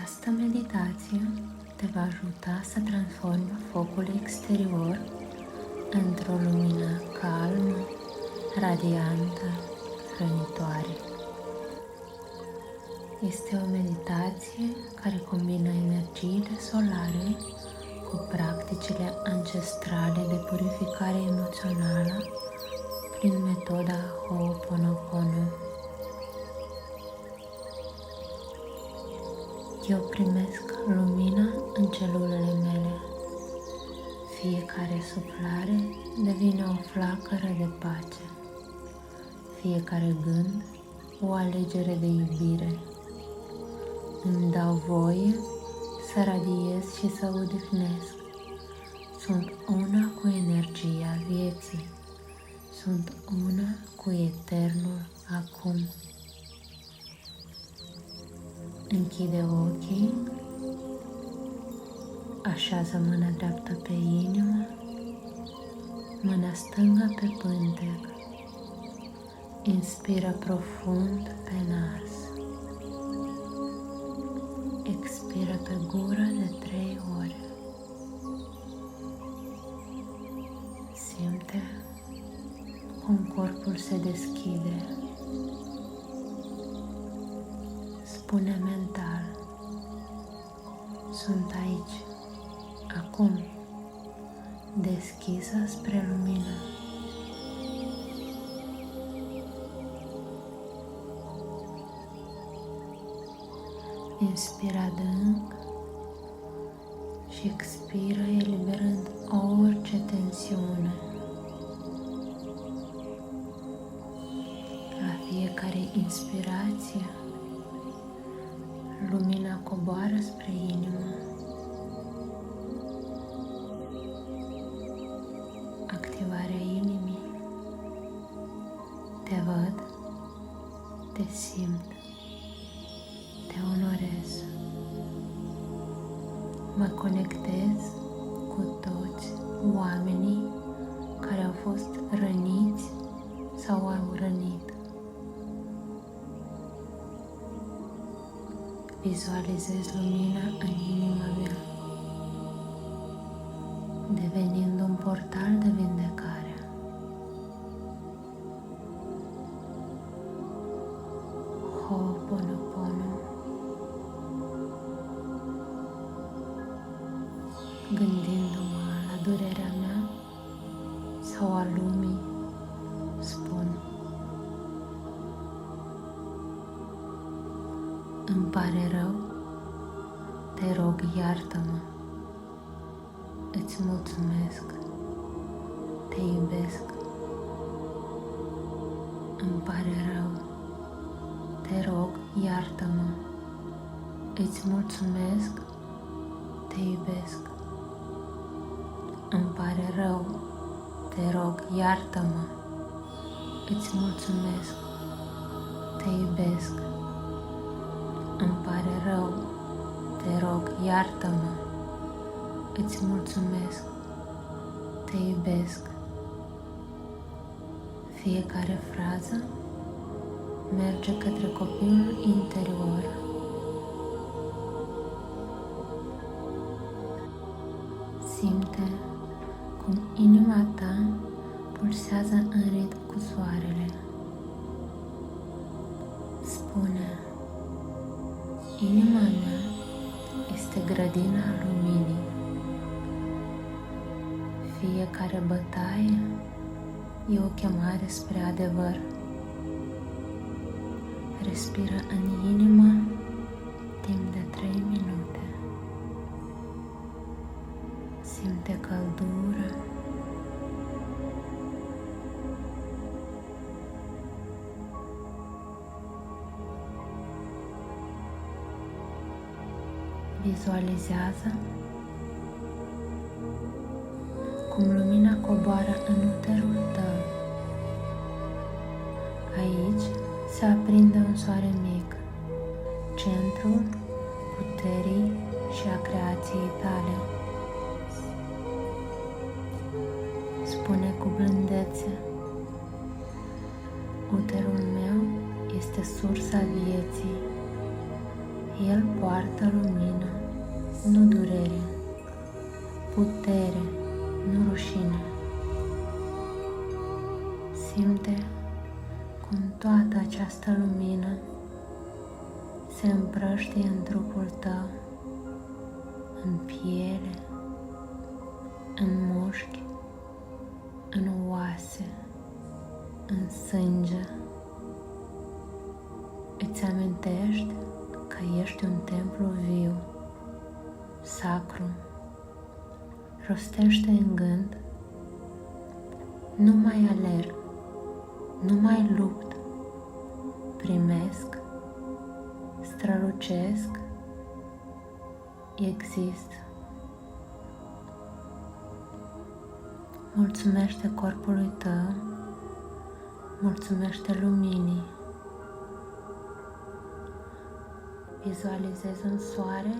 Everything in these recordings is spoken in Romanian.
Această meditație te va ajuta să transformi focul exterior într-o lumină calmă, radiantă, hrănitoare. Este o meditație care combină energiile solare cu practicile ancestrale de purificare emoțională prin metoda Ho'oponopono. Eu primesc lumina în celulele mele. Fiecare suflare devine o flacără de pace. Fiecare gând o alegere de iubire. Îmi dau voie să radiez și să odihnesc. Sunt una cu energia vieții. Sunt una cu eternul acum. Închide ochii, așează mâna dreaptă pe inimă, mâna stângă pe pântec. Inspiră profund pe nas. Expiră pe gură de 3 ori. Simte cum corpul se deschide. Spune mental: sunt aici, acum, deschisă spre lumină. Inspiră adânc și expiră eliberând orice tensiune. La fiecare inspirație, lumina coboară spre inimă. Activarea inimii. Te văd, te simt, te onorez. Mă conectez cu toți oamenii care au fost răniți sau au rănit. Vizualizez lumina în inima mea, devenind un portal de vindecare. Ho'oponopono. Gândindu-mă la durerea mea sau a lumii, spun: îmi pare rău, te rog, iartă-mă. Îți mulțumesc, te iubesc. Îmi pare rău, te rog, iartă-mă. Îți mulțumesc, te iubesc. Îmi pare rău, te rog, iartă-mă. Îți mulțumesc, te iubesc. Îmi pare rău, te rog, iartă-mă. Îți mulțumesc, te iubesc. Fiecare frază merge către copilul interior. Simte cum inima ta pulsează în ritm cu soarele. Spune: inima mea este grădina luminii. Fiecare bătaie e o chemare spre adevăr. Respiră în inimă timp de 3 minute. Simte căldură. Vizualizează cum lumina coboară în uterul tău. Aici se aprinde un soare mic, centrul puterii și a creației tale. Spune cu blândețe: uterul meu este sursa vieții. El poartă lumină, nu durere, putere, nu rușine. Simte cum toată această lumină se împrăștie în trupul tău, în piele, în mușchi, în oase, în sânge. Îți amintești că ești un templu viu, sacru. Rostește în gând: nu mai alerg, nu mai lupt, primesc, strălucesc, exist. Mulțumește corpului tău, mulțumește luminii. Vizualizezi un soare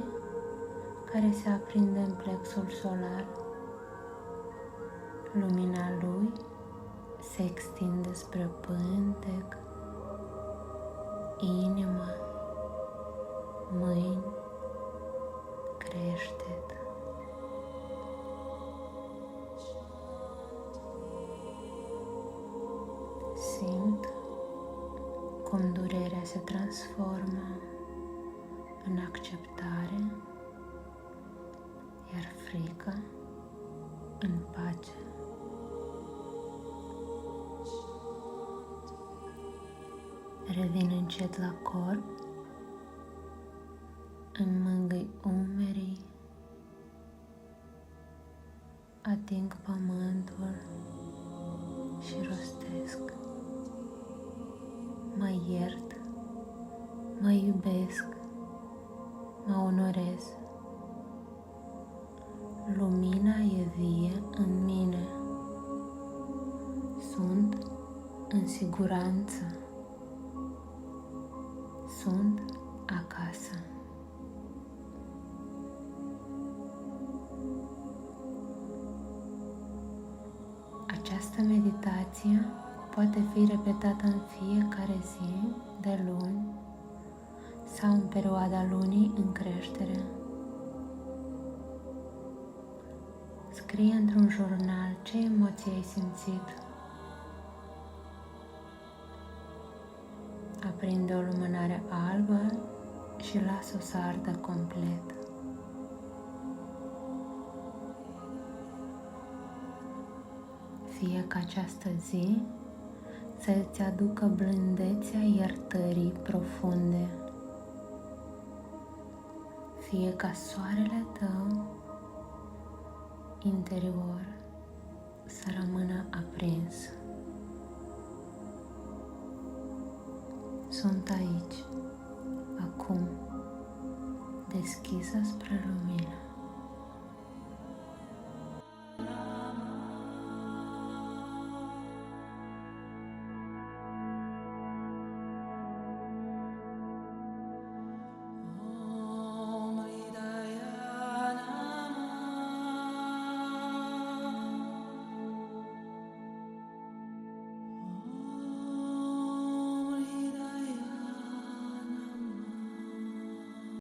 care se aprinde în plexul solar. Lumina lui se extinde spre pântec, inimă, mâini, creștet. Simt cum durerea se transformă în acceptare, iar frica în pace. Revin încet la corp, înmângâi umerii, ating pământul și rostesc: mă iert, mă iubesc, mă onorez. Lumina e vie în mine. Sunt în siguranță. Sunt acasă. Această meditație poate fi repetată în fiecare zi de luni sau în perioada lunii în creștere. Scrie într-un jurnal ce emoții ai simțit. Aprinde o lumânare albă și lasă-o să ardă complet. Fie ca această zi să-ți aducă blândețea iertării profunde. Fie ca soarele tău interior să rămână aprins. Sunt aici, acum, deschisă spre lumină.